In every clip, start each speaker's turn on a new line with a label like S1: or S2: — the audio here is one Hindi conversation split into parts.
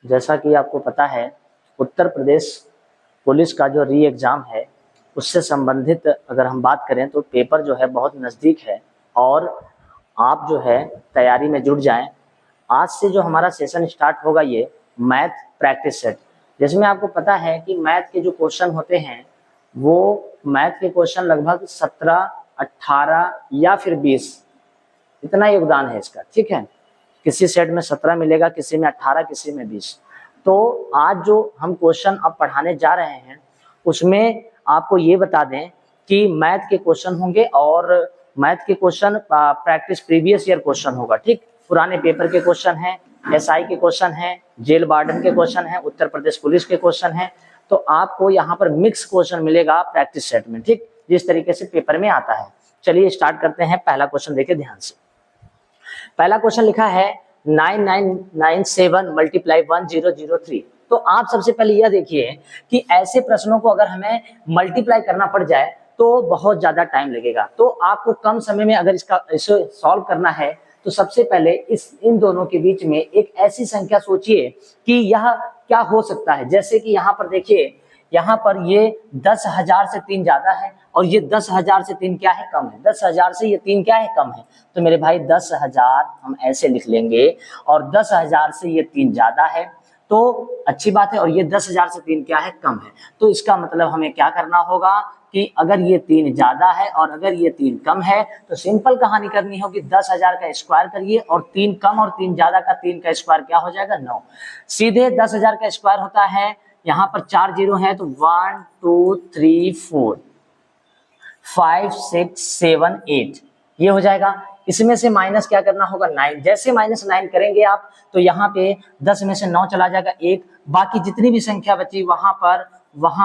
S1: जैसा कि आपको पता है, उत्तर प्रदेश पुलिस का जो री एग्ज़ाम है, उससे संबंधित अगर हम बात करें तो पेपर जो है बहुत नज़दीक है और आप जो है तैयारी में जुट जाएं। आज से जो हमारा सेशन स्टार्ट होगा ये मैथ प्रैक्टिस सेट, जिसमें आपको पता है कि मैथ के जो क्वेश्चन होते हैं वो मैथ के क्वेश्चन लगभग 17, 18 या फिर 20, इतना योगदान है इसका। ठीक है, किसी सेट में 17 मिलेगा, किसी में 18, किसी में 20। तो आज जो हम क्वेश्चन अब पढ़ाने जा रहे हैं उसमें आपको ये बता दें कि मैथ के क्वेश्चन होंगे और मैथ के question practice previous year question होगा। ठीक, पुराने पेपर के क्वेश्चन हैं, एसआई के क्वेश्चन हैं, जेल वार्डन के क्वेश्चन हैं, उत्तर प्रदेश पुलिस के क्वेश्चन हैं। तो आपको यहाँ पर मिक्स क्वेश्चन मिलेगा प्रैक्टिस सेट में। ठीक, जिस तरीके से पेपर में आता है। चलिए स्टार्ट करते हैं। पहला क्वेश्चन देखिए ध्यान से। पहला क्वेश्चन लिखा है 9997 मल्टीप्लाई 1003। तो आप सबसे पहले यह देखिए कि ऐसे प्रश्नों को अगर हमें मल्टीप्लाई करना पड़ जाए तो बहुत ज्यादा टाइम लगेगा। तो आपको कम समय में अगर इसे सॉल्व करना है तो सबसे पहले इन दोनों के बीच में एक ऐसी संख्या सोचिए कि यह क्या हो सकता है। जैसे कि यहाँ पर देखिए, यहाँ पर ये 10,000 से 3 ज्यादा है और ये 10,000 से 3 क्या है, कम है। 10,000 से ये 3 क्या है, कम है। तो मेरे भाई 10,000 हम ऐसे लिख लेंगे और 10,000 से ये 3 ज्यादा है तो अच्छी बात है, और ये 10,000 से 3 क्या है, कम है। तो इसका मतलब हमें क्या करना होगा कि अगर ये 3 ज्यादा है और अगर ये 3 कम है तो सिंपल कहानी करनी होगी, 10,000 का स्क्वायर करिए और 3 कम और 3 ज्यादा का 3 का स्क्वायर क्या हो जाएगा, 9। सीधे 10,000 का स्क्वायर होता है, यहाँ पर 4 जीरो है तो 1 2 3 4 5 6 7 8 ये हो जाएगा। इसमें से माइनस क्या करना होगा, 9। जैसे -9 करेंगे आप तो यहाँ पे 10 में से 9 चला जाएगा 1, बाकी जितनी भी संख्या बची वहां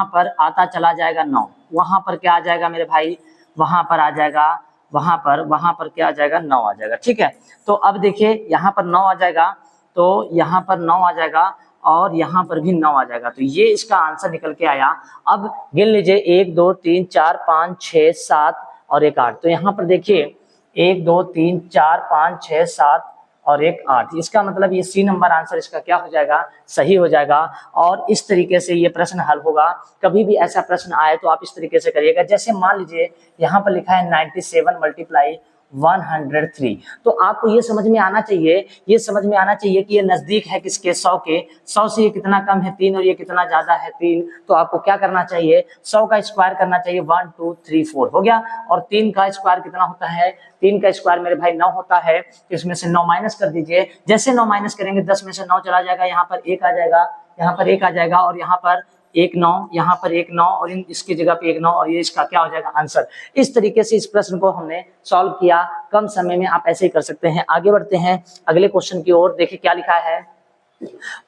S1: पर आता चला जाएगा 9। वहां पर क्या आ जाएगा मेरे भाई, वहां पर आ जाएगा, वहां पर क्या आ जाएगा, 9 आ जाएगा। ठीक है, तो अब देखिए यहाँ पर 9 आ जाएगा, तो यहाँ पर 9 आ जाएगा और यहाँ पर भी 9 आ जाएगा। तो ये इसका आंसर निकल के आया। अब गिन लीजिए 1 2 3 4 5 6 7 और एक 8। तो यहाँ पर देखिए 1 2 3 4 5 6 7 और एक 8। इसका मतलब ये सी नंबर आंसर इसका क्या हो जाएगा, सही हो जाएगा। और इस तरीके से ये प्रश्न हल होगा। कभी भी ऐसा प्रश्न आए तो आप इस तरीके से करिएगा। जैसे मान लीजिए यहाँ पर लिखा है 97 मल्टीप्लाई 103। तो आपको ये समझ में आना चाहिए कि ये नजदीक है किसके, 100 के। 100 से ये कितना कम है, 3, और ये कितना ज्यादा है, 3। तो आपको क्या करना चाहिए, 100 का स्क्वायर करना चाहिए, 1 2 3 4 हो गया। और 3 का स्क्वायर कितना होता है, 3 का स्क्वायर मेरे भाई 9 होता है। तो इसमें से 9 माइनस कर दीजिए। जैसे 9 माइनस करेंगे 10 में से 9 चला जाएगा, यहाँ पर 1 आ जाएगा, यहाँ पर 1 आ जाएगा और यहाँ पर 1 9, यहाँ पर 1 9 और इसकी जगह पे 1 9, और ये इसका क्या हो जाएगा, आंसर। इस तरीके से इस प्रश्न को हमने सॉल्व किया कम समय में। आप ऐसे ही कर सकते हैं। आगे बढ़ते हैं अगले क्वेश्चन की ओर। देखिए क्या लिखा है,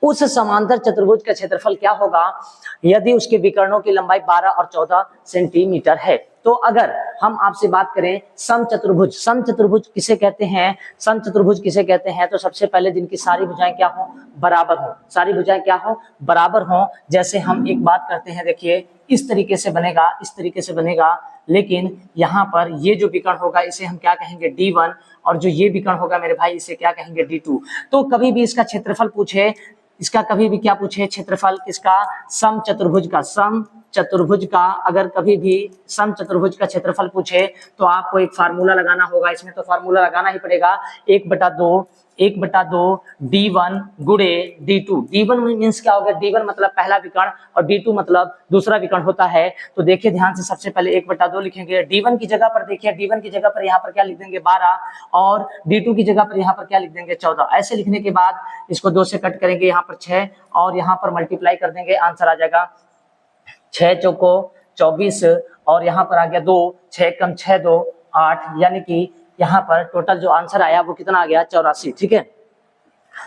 S1: उस समांतर चतुर्भुज का क्षेत्रफल क्या होगा यदि उसके विकर्णों की लंबाई 12 और 14 सेंटीमीटर है। तो अगर हम आपसे बात करें समचतुर्भुज किसे कहते हैं, समचतुर्भुज किसे कहते हैं, तो सबसे पहले जिनकी सारी भुजाएं क्या हो, बराबर हो। सारी भुजाएं क्या हो, बराबर हो। जैसे हम एक बात करते हैं, देखिए इस तरीके से बनेगा, इस तरीके से बनेगा, लेकिन यहाँ पर ये जो विकर्ण होगा इसे हम क्या कहेंगे, D1, और जो ये विकर्ण होगा मेरे भाई इसे क्या कहेंगे, D2। तो कभी भी इसका क्षेत्रफल पूछे, इसका कभी भी क्या पूछे, क्षेत्रफल किसका, समचतुर्भुज का अगर कभी भी समचतुर्भुज का क्षेत्रफल पूछे तो आपको एक फार्मूला लगाना होगा। इसमें तो फार्मूला लगाना ही पड़ेगा, 1/2 D1 गुणे D2। D1 मीन्स क्या हो गया, D1 मतलब पहला विकर्ण और D2 मतलब दूसरा विकर्ण होता है। तो देखिए ध्यान से, सबसे पहले 1/2 लिखेंगे। D1 की जगह पर देखिए, D1 की जगह पर यहाँ पर क्या लिख देंगे, 12, और D2 की जगह पर यहाँ पर क्या लिख देंगे, 14। ऐसे लिखने के बाद इसको 2 से कट करेंगे, यहाँ पर 6 और यहाँ पर मल्टीप्लाई कर देंगे, आंसर आ जाएगा 6 चौको 24 और यहाँ पर आ गया 2, 6 कम 6 2 8, यानी कि यहाँ पर टोटल जो आंसर आया वो कितना आ गया, 84। ठीक है,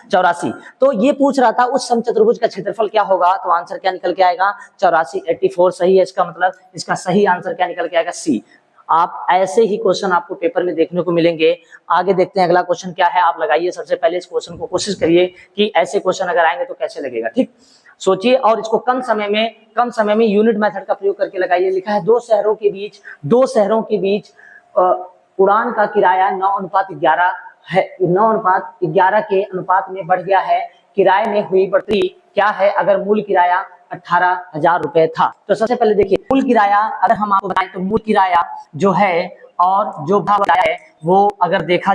S1: 84। तो ये पूछ रहा था उस समचतुर्भुज का क्षेत्रफल क्या होगा, तो आंसर क्या निकल के आएगा, 84, 84 सही है। इसका मतलब इसका सही आंसर क्या निकल के आएगा, सी। आप ऐसे ही क्वेश्चन आपको पेपर में देखने को मिलेंगे। आगे देखते हैं अगला क्वेश्चन क्या है। आप लगाइए सबसे पहले इस क्वेश्चन को, कोशिश करिए कि ऐसे क्वेश्चन अगर आएंगे तो कैसे लगेगा। ठीक, सोचिए और इसको कम समय में यूनिट मेथड का प्रयोग करके लगाइए। लिखा है दो शहरों के बीच उड़ान का किराया 9:11 है, 9:11 के अनुपात में बढ़ गया है। किराए में हुई बढ़ोतरी क्या है अगर मूल किराया 18,000 रुपए था। तो सबसे पहले देखिए मूल किराया अगर हम आपको बताएं तो मूल किराया जो है और जो किराया है वो अगर देखा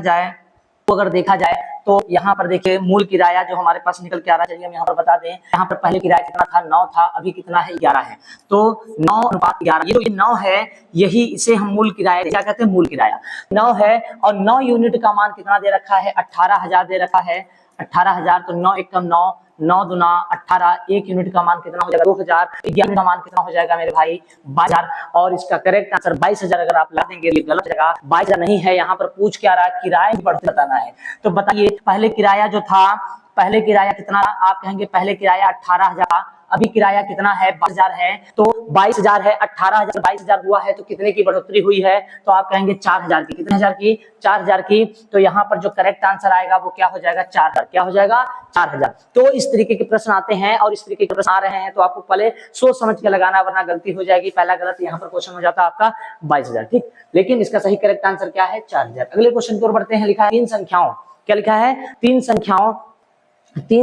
S1: जाए तो यहाँ पर देखिए मूल किराया जो हमारे पास निकल के आ रहा है, चलिए हम यहाँ पर बता दें। यहाँ पर पहले किराया कितना था, 9 था, अभी कितना है 11 है। तो 9:11, ये जो 9 है यही इसे हम मूल किराया क्या कहते हैं, मूल किराया 9 है। और 9 यूनिट का मान कितना दे रखा है, 18,000 दे रखा है, 18,000। तो 9 एकम 9, 9 दूना 18, 1 यूनिट का मान कितना हो जाएगा 2,000, 11 का मान कितना हो जाएगा मेरे भाई 22,000। और इसका करेक्ट आंसर 22,000 अगर आप ला देंगे ये गलत जगह, 22,000 नहीं है। यहाँ पर पूछ क्या रहा है, किराए की बढ़ोतरी बताना है। तो बताइए पहले किराया जो था, पहले किराया कितना, आप कहेंगे पहले किराया 18,000, अभी किराया कितना है 22,000 है। तो 22,000 है, 18,000 22,000 हुआ है तो कितने की बढ़ोतरी हुई है, तो आप कहेंगे 4,000 की। कितने हजार की, 4,000 की। तो यहाँ पर जो करेक्ट आंसर आएगा वो क्या हो जाएगा 4,000, क्या हो जाएगा 4,000। तो इस तरीके के प्रश्न आते हैं और इस तरीके के प्रश्न आ रहे हैं तो आपको पहले सोच समझ के लगाना वरना गलती हो जाएगी। पहला गलत यहाँ पर क्वेश्चन हो जाता है आपका 22,000, ठीक। लेकिन इसका सही करेक्ट आंसर क्या है 4,000। अगले क्वेश्चन की ओर बढ़ते हैं। लिखा है 3 संख्याओं, क्या लिखा है, 3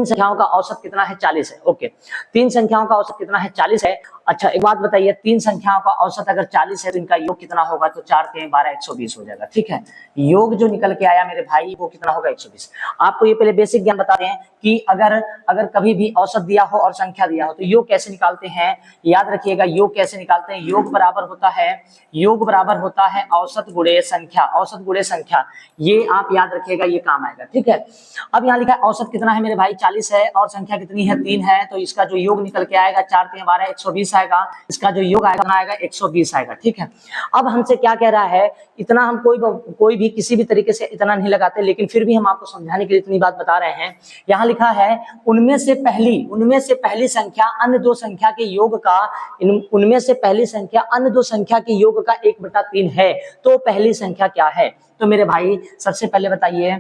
S1: संख्याओं का औसत कितना है 40 है। ओके, 3 संख्याओं का औसत कितना है 40 है। अच्छा एक बात बताइए, 3 संख्याओं का औसत अगर 40 है तो इनका योग कितना होगा, तो 4 3 12 120 हो जाएगा, ठीक है। योग जो निकल के आया मेरे भाई वो कितना होगा 120। आपको ये पहले बेसिक ज्ञान बता दें कि अगर कभी भी औसत दिया हो और संख्या दिया हो तो योग कैसे निकालते हैं, याद रखिएगा योग कैसे निकालते हैं। योग बराबर होता है औसत गुणे संख्या, औसत गुणे संख्या, ये आप याद रखिएगा, ये काम आएगा, ठीक है। अब यहाँ लिखा है औसत कितना है मेरे भाई 40 है और संख्या कितनी है 3 है, तो इसका जो योग निकल के आएगा 4 3 12 120 आएगा। इसका जो योग आएगा 120 आएगा, ठीक है। अब हमसे क्या कह रहा है, इतना हम कोई भी किसी भी तरीके से इतना नहीं लगाते, लेकिन फिर भी हम आपको समझाने के लिए इतनी बात बता रहे हैं। यहाँ लिखा है उनमें से पहली संख्या अन्य दो संख्या के योग का, उनमें से पहली संख्या अन्य दो संख्या के योग का 1/3 है। तो पहली संख्या क्या है, तो मेरे भाई सबसे पहले बताइए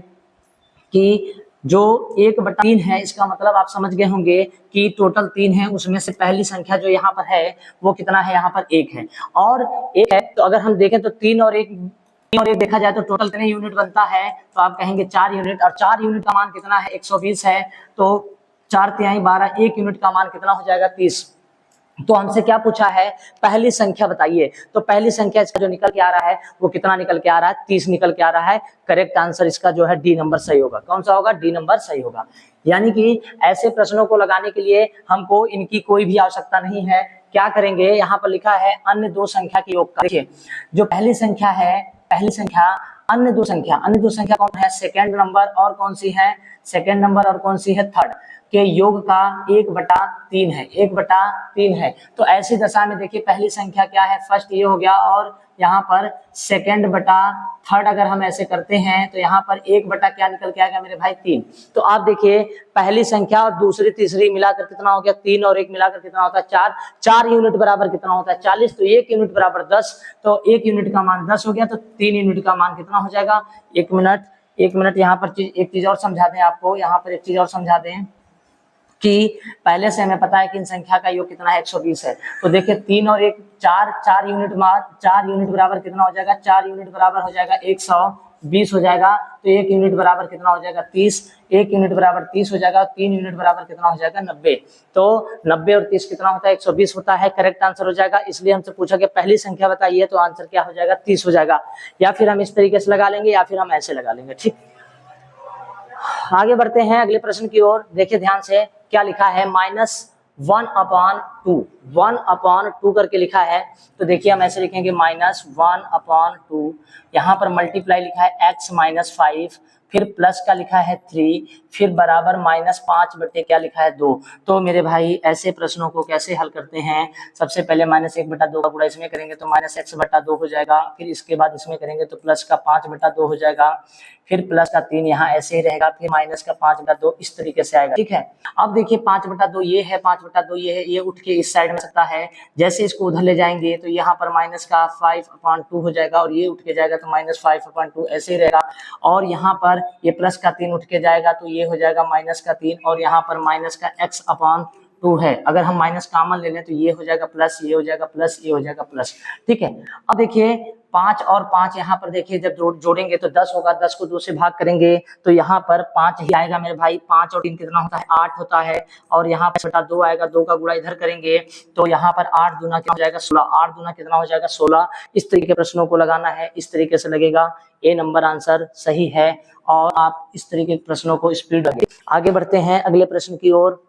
S1: कि जो 1/3 है इसका मतलब आप समझ गए होंगे कि टोटल 3 है, उसमें से पहली संख्या जो यहाँ पर है वो कितना है, यहाँ पर 1 है और 1 है। तो अगर हम देखें तो 3 और 1 देखा जाए तो टोटल कितने यूनिट बनता है, तो आप कहेंगे 4 यूनिट। और 4 यूनिट का मान कितना है 120 है, तो 4 3 12, 1 यूनिट का मान कितना हो जाएगा 30। तो हमसे क्या पूछा है, पहली संख्या बताइए। तो पहली संख्या इसका जो निकल के आ रहा है वो कितना निकल के आ रहा है, 30 निकल के आ रहा है। करेक्ट आंसर इसका जो है डी नंबर सही होगा। कौन सा होगा, डी नंबर सही होगा। यानी कि ऐसे प्रश्नों को लगाने के लिए हमको इनकी कोई भी आवश्यकता नहीं है। क्या करेंगे, यहाँ पर लिखा है अन्य दो संख्या के योग का। देखिए जो पहली संख्या है, पहली संख्या अन्य दो संख्या कौन है, सेकेंड नंबर और कौन सी है, सेकेंड नंबर और कौन सी है, थर्ड के योग का 1/3 है, 1/3 है। तो ऐसी दशा में देखिए पहली संख्या क्या है, फर्स्ट ये हो गया और यहाँ पर सेकेंड बटा थर्ड अगर हम ऐसे करते हैं तो यहाँ पर 1 बटा क्या निकल के आएगा मेरे भाई 3। तो आप देखिए पहली संख्या और दूसरी तीसरी मिलाकर कितना हो गया 3 और 1 मिलाकर कितना होता है 4, 4 यूनिट बराबर कितना होता है 40, तो 1 यूनिट बराबर 10, तो 1 यूनिट का मान 10 हो गया, तो 3 यूनिट का मान कितना हो जाएगा। एक मिनट यहाँ पर एक चीज और समझा दें आपको, यहाँ पर एक चीज और समझा दें कि पहले से हमें पता है कि इन संख्या का योग कितना है 120 है। तो देखिए 3 और 1 4 यूनिट बराबर कितना हो जाएगा, 4 यूनिट बराबर हो जाएगा 120 हो जाएगा। तो 1 यूनिट बराबर कितना हो जाएगा 30, 1 यूनिट बराबर 30 हो जाएगा। 3 यूनिट बराबर कितना हो जाएगा 90। तो 90 और 30 कितना होता है 120 होता है। करेक्ट आंसर हो जाएगा। इसलिए हमसे पूछा कि पहली संख्या बताइए, तो आंसर क्या हो जाएगा 30 हो जाएगा। या फिर हम इस तरीके से लगा लेंगे या फिर हम ऐसे लगा लेंगे, ठीक। आगे बढ़ते हैं अगले प्रश्न की ओर। देखिए ध्यान से क्या लिखा है, -1/2 करके लिखा है। तो देखिए हम ऐसे लिखेंगे -1/2, यहाँ पर मल्टीप्लाई लिखा है x-5, फिर प्लस का लिखा है 3, फिर बराबर -5 बटे क्या लिखा है 2। तो मेरे भाई ऐसे प्रश्नों को कैसे हल करते हैं, सबसे पहले -1/2 का गुणा इसमें करेंगे तो -x/2 हो जाएगा, फिर इसके बाद इसमें करेंगे तो प्लस का 5/2 हो जाएगा, फिर प्लस का 3 यहाँ ऐसे ही रहेगा, फिर माइनस का 5/2 इस तरीके से आएगा, ठीक है। अब देखिए 5/2 ये है, 5/2 ये है, ये उठ के इस साइड में सकता है। जैसे इसको उधर ले जाएंगे तो यहाँ पर माइनस का 5/2 हो जाएगा और ये उठ के जाएगा तो -5/2 ऐसे ही रहेगा। और यहाँ पर ये प्लस का 3 उठ के जाएगा तो ये हो जाएगा -3, और यहाँ पर माइनस का x/2 है। अगर हम माइनस कॉमन ले लें तो ये हो जाएगा प्लस, ये हो जाएगा प्लस, ये हो जाएगा प्लस, ठीक है। अब देखिए 5 और 5 यहाँ पर देखिए जब जोड़ेंगे तो 10 होगा, 10 को 2 से भाग करेंगे तो यहाँ पर 5 ही आएगा मेरे भाई। 5 और 3 कितना होता है, 8 होता है। और यहाँ पर बटा 2 आएगा, 2 का गुणा इधर करेंगे तो यहाँ पर 8 दूना क्या हो जाएगा, 16। 8 दूना कितना हो जाएगा, 16। इस तरीके के प्रश्नों को लगाना है, इस तरीके से लगेगा। ए नंबर आंसर सही है। और आप इस तरीके के प्रश्नों को स्पीड आगे बढ़ते हैं अगले प्रश्न की ओर।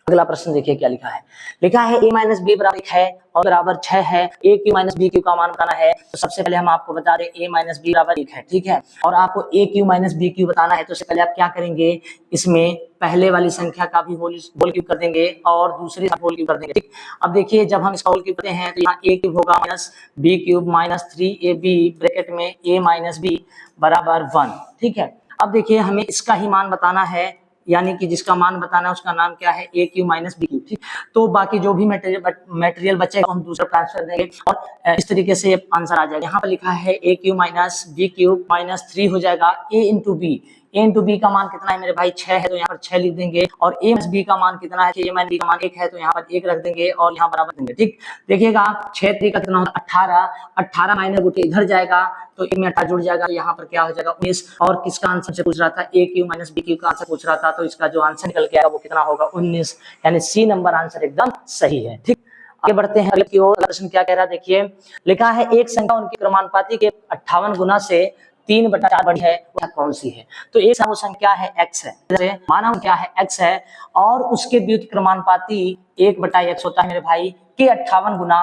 S1: अगला प्रश्न देखिए क्या लिखा है। लिखा है a माइनस बी बराबर 1 है और बराबर 6 है। A Q minus B Q का मान बताना है। तो सबसे पहले हम आपको बता दें a माइनस बी बराबर 1 है, ठीक है। और आपको ए क्यू माइनस बी क्यू बताना है तो सबसे पहले आप क्या करेंगे, इसमें पहले वाली संख्या का भी होल क्यूब कर देंगे और दूसरी होल क्यूब कर देंगे, ठीक। अब देखिए जब हम इसका होल क्यूब करते हैं तो यहाँ a क्यूब होगा minus b cube minus 3ab bracket में a माइनस बी बराबर 1, ठीक है। अब देखिए हमें इसका ही मान बताना है, यानी कि जिसका मान बताना है उसका नाम क्या है, A Q minus B Q, ठीक। तो बाकी जो भी मटेरियल बचेगा हम दूसरा ट्रांसफर देंगे और इस तरीके से आंसर आ जाएगा। यहाँ पर लिखा है A Q minus B Q minus 3 हो जाएगा A into B. A into B का मान कितना है मेरे भाई, 6 है तो यहाँ पर 6 लिख देंगे। और ए माइनस बी का मान कितना है, ए माइनस बी का मान 1 है तो यहाँ पर 1 रख देंगे और यहाँ बराबर देंगे, ठीक। देखिएगा 6 3 का कितना होगा 18, 18 माइनस गुटे इधर जाएगा तो एक में 18 जुड़ जाएगा, यहाँ पर क्या हो जाएगा 19। और किसका आंसर से पूछ रहा था, ए क्यू माइनस बी क्यू का आंसर पूछ रहा था, तो इसका जो आंसर निकल के आएगा वो कितना होगा 19, यानी सी नंबर आंसर एकदम सही है, ठीक। आगे बढ़ते हैं अगले की ओर। प्रश्न क्या कह रहा है देखिए। लिखा है एक संख्या उनकी क्रमानुपाती के 58 गुना से 3/4 बड़ी है, वह कौन सी है। तो एक वो संख्या है x है, जैसे माना क्या है x है और उसके व्युत्क्रमानुपाती क्रमानुपाती 1/x होता है मेरे भाई के 58 गुना,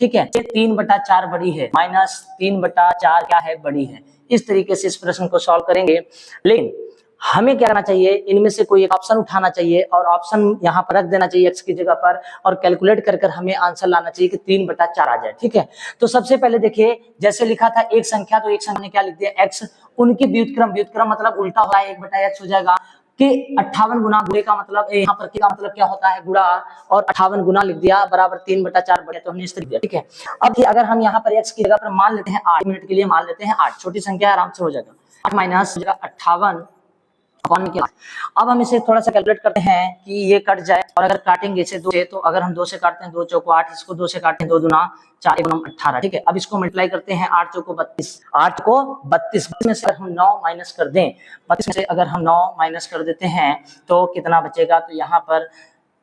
S1: ठीक है। 3/4 बड़ी है माइनस 3/4 क्या है, बड़ी है। इस तरीके से इस प्रश्न को सॉल्व करेंगे। लेकिन हमें क्या करना चाहिए, इनमें से कोई एक ऑप्शन उठाना चाहिए और ऑप्शन यहाँ पर रख देना चाहिए x की जगह पर और कैलकुलेट कर कर हमें आंसर लाना चाहिए कि 3/4 आ जाए, ठीक है। तो सबसे पहले देखिए जैसे लिखा था एक संख्या, तो एक संख्या ने क्या लिख दिया x, उनकी व्युत्क्रम मतलब उल्टा हो रहा है 1/x हो जाएगा कि 58 गुना, गुणे का मतलब यहाँ पर का मतलब क्या होता है गुणा, और 58 गुना लिख दिया बराबर 3/4 बढ़िया, तो हमने इस तरीके, ठीक है। अब अगर हम यहाँ पर x की जगह पर मान लेते हैं 8 मिनट के लिए, मान लेते हैं 8, छोटी संख्या आराम से हो जाएगा 8 माइनस 58 अपन के। अब हम इसे थोड़ा सा कैलकुलेट करते हैं कि ये कट जाए, और अगर काटेंगे इसे 2 से तो अगर हम 2 से काटते हैं 2 चौको 8, इसको 2 से काटते हैं 2 दूना 4 1 18, ठीक है। अब इसको मल्टीप्लाई करते हैं 8 चौको 32, 8 को 32 में से हम 9 माइनस कर दें, 32 में से अगर हम 9 माइनस कर देते हैं तो कितना बचेगा, तो यहाँ पर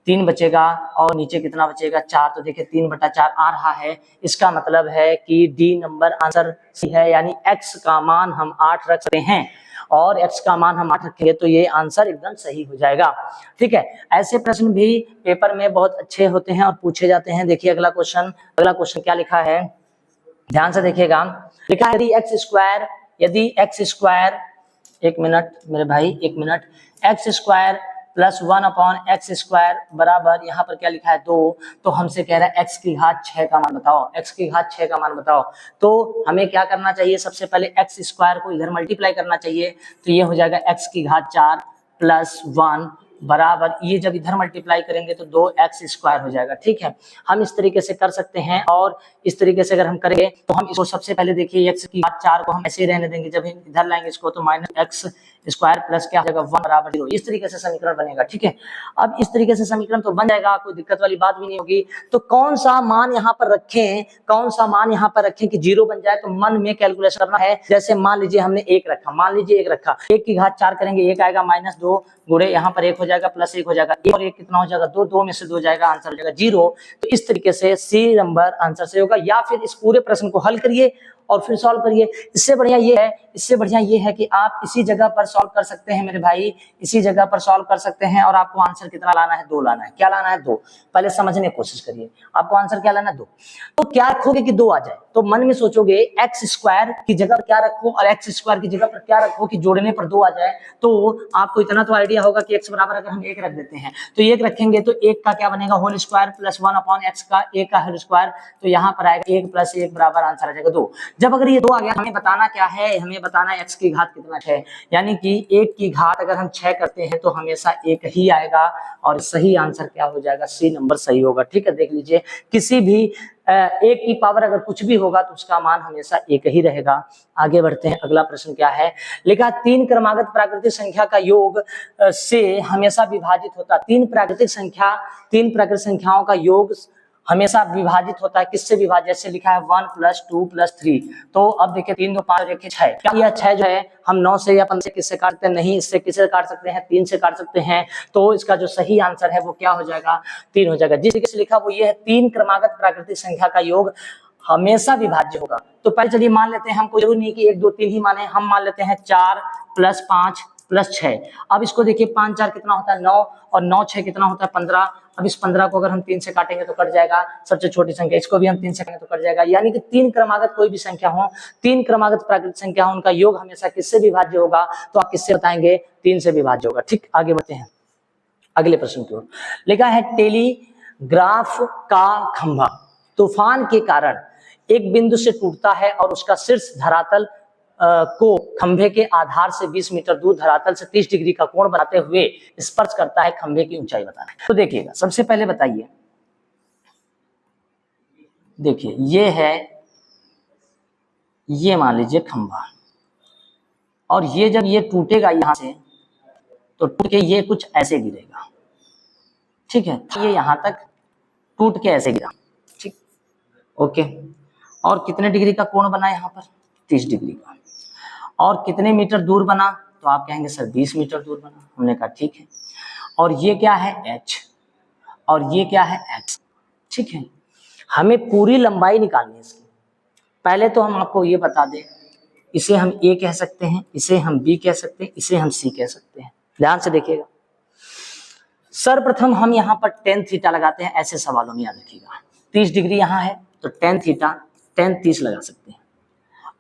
S1: 3 बचेगा और नीचे कितना बचेगा 4, तो देखिए 3/4 आ रहा है। इसका मतलब है कि डी नंबर आंसर सही है, यानी x का मान हम 8 रख सकते हैं और x का मान हम 8 रखेंगे तो ये आंसर एकदम सही हो जाएगा, ठीक है। ऐसे प्रश्न भी पेपर में बहुत अच्छे होते हैं और पूछे जाते हैं। देखिए अगला क्वेश्चन क्या लिखा है, ध्यान से देखिएगा। लिखा है यदि एक्स स्क्वायर, एक मिनट मेरे भाई, एक minute, x square plus 1/x² बराबर, यहाँ पर क्या लिखा है 2, तो हमसे कह रहा है x की घात 6 का मान बताओ, x की घात 6 का मान बताओ। तो हमें क्या करना चाहिए, सबसे पहले x स्क्वायर को इधर मल्टीप्लाई करना चाहिए, तो ये हो जाएगा x की घात 4 प्लस 1 बराबर, ये जब इधर मल्टीप्लाई करेंगे तो 2x² हो जाएगा, ठीक है। हम इस तरीके से कर सकते हैं और इस तरीके से अगर हम करेंगे तो हम इसको सबसे पहले देखिए x की घात 4 को हम ऐसे ही रहने देंगे, जब इधर लाएंगे इसको तो -x² प्लस क्या हो जाएगा 1 बराबर 0, इस तरीके से समीकरण बनेगा, ठीक है। अब इस तरीके से समीकरण तो बन जाएगा, कोई दिक्कत वाली बात भी नहीं होगी। तो कौन सा मान यहाँ पर रखें कि 0 बन जाए, तो मन में कैलकुलेशन करना है। जैसे मान लीजिए हमने 1 रखा, मान लीजिए 1 रखा, 1 की घात 4 करेंगे 1 आएगा -2 गुणे यहाँ पर 1 हो जाएगा प्लस 1 हो जाएगा, 1 और 1 कितना हो जाएगा 2, 2 में से 2 जाएगा, आंसर हो जाएगा 0। तो इस तरीके से सी नंबर आंसर से होगा। या फिर इस पूरे प्रश्न को हल करिए और फिर सॉल्व करिए। इससे बढ़िया ये है कि आप इसी जगह पर सॉल्व कर सकते हैं मेरे भाई, इसी जगह पर सॉल्व कर सकते हैं। और आपको आंसर कितना लाना है, 2 लाना है। क्या लाना है, 2। पहले समझने की कोशिश करिए, आपको आंसर क्या लाना है, 2। तो क्या रखोगे कि 2 आ जाए, तो मन में सोचोगे x² की जगह पर क्या रखो और x² की जगह पर क्या रखो कि जोड़ने पर 2 आ जाए। तो आपको इतना तो आइडिया होगा कि x बराबर अगर हम 1 रख देते हैं तो 1 रखेंगे तो 1 का क्या बनेगा होल स्क्वायर प्लस 1/x का 1 का होल स्क्वायर, तो यहाँ पर आएगा 1 + 1 बराबर आंसर आ जाएगा 2। जब अगर ये 2 आ गया, हमें बताना क्या है, हमें बताना है x की घात कितना है, यानी कि 1 की घात अगर हम 6 करते हैं तो हमेशा 1 ही आएगा और सही आंसर क्या हो जाएगा, सी नंबर सही होगा, ठीक है। देख लीजिए किसी भी 1 की पावर अगर कुछ भी होगा तो उसका मान हमेशा 1 ही रहेगा। आगे बढ़ते हैं, अगला प्रश्न क्या है, लिखा 3 क्रमागत प्राकृतिक संख्या का योग से हमेशा विभाजित होता, 3 प्राकृतिक संख्याओं का योग हमेशा विभाजित होता है, किससे विभाजित, जैसे लिखा है 1 + 2 + 3, तो अब देखिए 3 2 5 और 1 6, क्या यह 6 जो है हम 9 से या 15 से किससे काटते हैं, नहीं, इससे किससे काट सकते हैं, 3 से काट सकते हैं। तो इसका जो सही आंसर है वो क्या हो जाएगा, 3 हो जाएगा। जिस तरीके से लिखा वो ये है, 3 क्रमागत प्राकृतिक संख्या का योग हमेशा विभाज्य होगा। तो पहले चलिए मान लेते हैं, हमको जरूरी नहीं कि 1 2 3 ही माने, हम मान लेते हैं 4 + 5 + 6। अब इसको देखिए 5 4 कितना होता है 9, और 9 6 कितना होता है 15। अब इस 15 को अगर हम 3 से काटेंगे तो कट जाएगा, सबसे छोटी संख्या, इसको भी हम 3 से काटेंगे तो कट जाएगा। यानी कि 3 क्रमागत कोई भी संख्या हो, 3 क्रमागत प्राकृतिक संख्या हो, उनका योग हमेशा किससे विभाज्य होगा, तो आप किससे बताएंगे, 3 से विभाज्य होगा। ठीक, आगे बढ़ते हैं अगले प्रश्न की ओर। लिखा है टेलीग्राफ का खंभा तूफान के कारण एक बिंदु से टूटता है और उसका शीर्ष धरातल को खंभे के आधार से 20 मीटर दूर धरातल से 30 डिग्री का कोण बनाते हुए स्पर्श करता है, खंभे की ऊंचाई बताना है। तो देखिएगा, सबसे पहले बताइए, देखिए ये है, ये मान लीजिए खंभा, और ये जब ये टूटेगा यहां से, तो टूट के ये कुछ ऐसे गिरेगा, ठीक है, ये यहां तक टूट के ऐसे गिरा, ठीक, ओके। और कितने डिग्री का कोण बना यहाँ पर, 30 डिग्री का, और कितने मीटर दूर बना, तो आप कहेंगे सर 20 मीटर दूर बना। हमने कहा ठीक है, और ये क्या है h, और ये क्या है x, ठीक है। हमें पूरी लंबाई निकालनी है इसकी। पहले तो हम आपको ये बता दें, इसे हम a कह सकते हैं, इसे हम b कह सकते हैं, इसे हम c कह सकते हैं। ध्यान से देखिएगा, सर्वप्रथम हम यहाँ पर tan थीटा लगाते हैं, ऐसे सवालों में याद रखिएगा। 30 डिग्री यहाँ है तो tan थीटा, tan 30 लगा सकते हैं।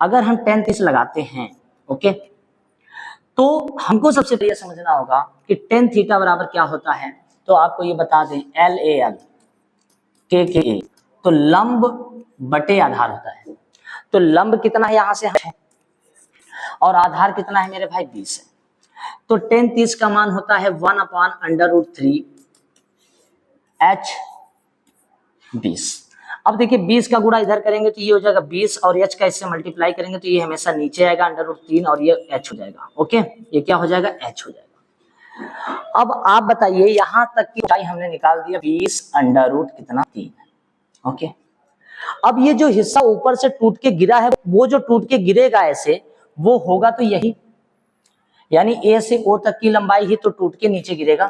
S1: अगर हम tan 30 लगाते हैं, ओके, तो हमको सबसे पहले समझना होगा कि tan थीटा बराबर क्या होता है। तो आपको ये बता दें, LAL KKA, तो लंब बटे आधार होता है। तो लंब कितना है, यहाँ से है, और आधार कितना है मेरे भाई 20 है। तो tan 30 का मान होता है 1/√3 h 20। अब देखिए 20 का गुणा इधर करेंगे तो ये हो जाएगा 20, और h का इससे मल्टीप्लाई करेंगे तो ये हमेशा नीचे आएगा √3, और ये h हो जाएगा, ओके, ये क्या हो जाएगा, h हो जाएगा। अब आप बताइए, यहां तक की ऊंचाई हमने निकाल दिया 20√3, ओके। अब ये जो हिस्सा ऊपर से टूट के गिरा है, वो जो टूट के गिरेगा ऐसे, वो होगा तो यही, यानी A से O तक की लंबाई ही तो टूट के नीचे गिरेगा।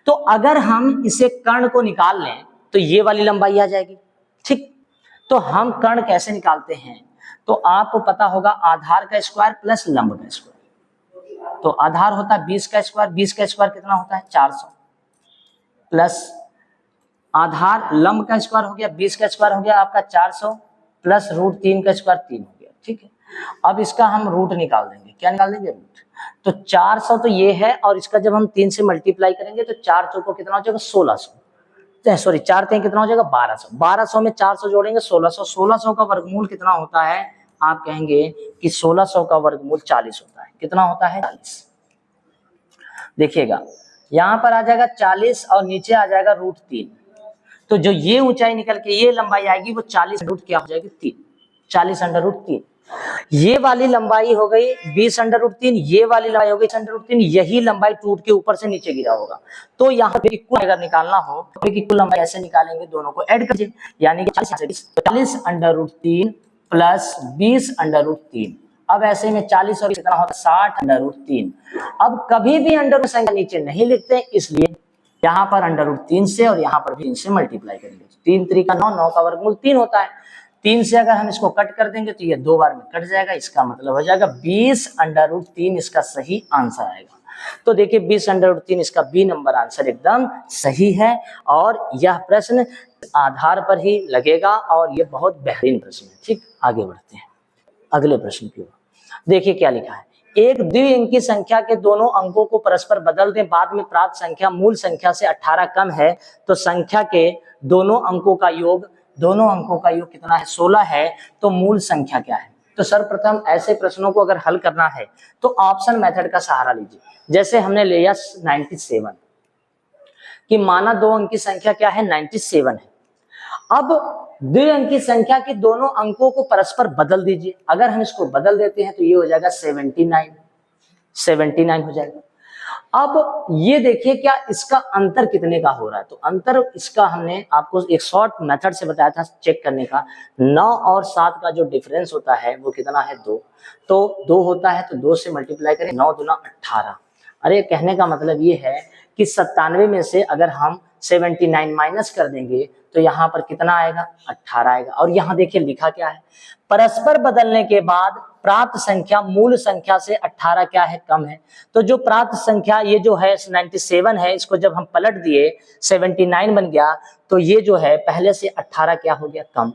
S1: तो अगर हम इसे कर्ण को निकाल लें तो ये वाली लंबाई आ जाएगी, ठीक। तो हम कर्ण कैसे निकालते हैं, तो आपको पता होगा आधार का स्क्वायर प्लस लंब का स्क्वायर। तो आधार होता है 20 का स्क्वायर, 20 का स्क्वायर कितना होता है 400, प्लस आधार लंब का स्क्वायर हो गया, 20 का स्क्वायर हो गया आपका 400, प्लस √3 का स्क्वायर 3 हो गया, ठीक है। अब इसका हम रूट निकाल देंगे, क्या निकाल देंगे, रूट। तो 400 तो ये है, और इसका जब हम 3 से मल्टीप्लाई करेंगे तो 4 चौको कितना हो जाएगा 1600, सॉरी 4 3 कितना हो जाएगा 1200, 1200 में 400 जोड़ेंगे 1600, 1600 का वर्गमूल कितना होता है, आप कहेंगे कि 1600 का वर्गमूल 40 होता है। कितना होता है 40। देखिएगा यहां पर आ जाएगा 40 और नीचे आ जाएगा √3, तो जो ये ऊंचाई निकल के ये लंबाई आएगी वो 40 रूट क्या हो जाएगी 3, 40√3। ये वाली लंबाई हो गई 20√3, ये वाली लंबाई हो गई 20√3, यही लंबाई टूट के ऊपर से नीचे गिरा होगा। तो यहाँ पे कुल अगर निकालना हो तो कुल लंबाई ऐसे निकालेंगे, दोनों को ऐड करिए, यानी कि 40√3 प्लस 20√3। अब ऐसे में 40 और कितना होता है 60√3। अब कभी भी अंडर संख्या नीचे नहीं लिखते, इसलिए यहाँ पर √3 से और यहाँ पर भी 3 से मल्टीप्लाई करेंगे। 3 3 का 9, 9 का वर्गमूल 3 होता है। 3 से अगर हम इसको कट कर देंगे तो ये 2 बार में कट जाएगा, इसका मतलब हो जाएगा 20√3 इसका सही आंसर आएगा। तो देखिए 20√3 इसका बी नंबर आंसर एकदम सही है, और यह प्रश्न आधार पर ही लगेगा, और यह बहुत बेहतरीन प्रश्न है। ठीक, आगे बढ़ते हैं अगले प्रश्न की ओर। देखिए क्या लिखा है, एक द्विअंकी संख्या के दोनों अंकों को परस्पर बदल दें, बाद में प्राप्त संख्या मूल संख्या से 18 कम है, तो संख्या के दोनों अंकों का योग कितना है 16 है, तो मूल संख्या क्या है। तो सर्वप्रथम ऐसे प्रश्नों को अगर हल करना है तो ऑप्शन मेथड का सहारा लीजिए। जैसे हमने लिया 97 कि माना दो अंकी संख्या क्या है 97 है। अब द्विअंकी संख्या के दोनों अंकों को परस्पर बदल दीजिए। अगर हम इसको बदल देते हैं तो ये हो जाएगा 79 हो जाएगा। अब ये देखिए क्या इसका अंतर कितने का हो रहा है, तो अंतर इसका हमने आपको एक शॉर्ट मेथड से बताया था चेक करने का। 9 और 7 का जो डिफरेंस होता है वो कितना है 2, तो 2 होता है तो 2 से मल्टीप्लाई करें, 9 दूना 18। अरे कहने का मतलब ये है कि 97 में से अगर हम 79 माइनस कर देंगे तो यहाँ पर कितना आएगा 18 आएगा। और यहाँ देखिए लिखा क्या है, परस्पर बदलने के बाद प्राप्त संख्या मूल संख्या से 18 क्या है कम है। तो जो प्राप्त संख्या ये जो है 97 है, इसको जब हम पलट दिए 79 बन गया, तो ये जो है पहले से 18 क्या हो गया कम।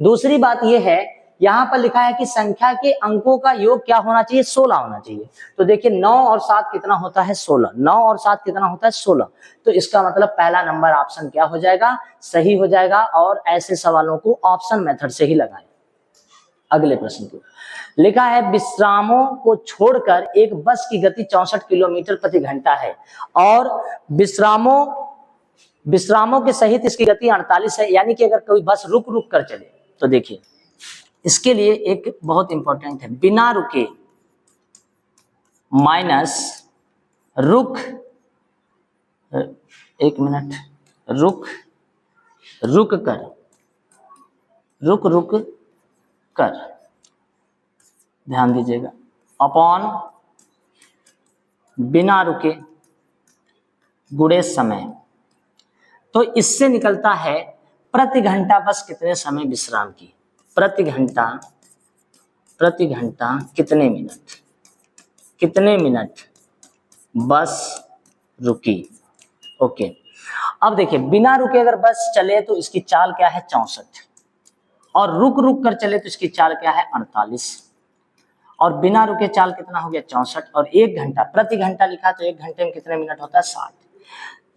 S1: दूसरी बात ये है यहाँ पर लिखा है कि संख्या के अंकों का योग क्या होना चाहिए 16 होना चाहिए। तो देखिए 9 और 7 कितना होता है 16, 9 और 7 कितना होता है 16। तो इसका मतलब पहला नंबर ऑप्शन क्या हो जाएगा सही हो जाएगा। और ऐसे सवालों को ऑप्शन मेथड से ही लगाएं। अगले प्रश्न को लिखा है विश्रामों को छोड़कर एक बस की गति 64 किलोमीटर प्रति घंटा है और विश्रामों के सहित इसकी गति 48 है, यानी कि अगर कोई बस रुक रुक कर चले तो देखिए इसके लिए एक बहुत इंपॉर्टेंट है, बिना रुके माइनस रुक, एक मिनट, रुक कर, ध्यान दीजिएगा, अपॉन बिना रुके गुणे समय। तो इससे निकलता है प्रति घंटा बस कितने समय विश्राम की, प्रति घंटा कितने मिनट बस रुकी। ओके, अब देखिए बिना रुके अगर बस चले तो इसकी चाल क्या है 64, और रुक रुक कर चले तो इसकी चाल क्या है 48, और बिना रुके चाल कितना हो गया 64, और 1 घंटा प्रति घंटा लिखा तो 1 घंटे में कितने मिनट होता है 60।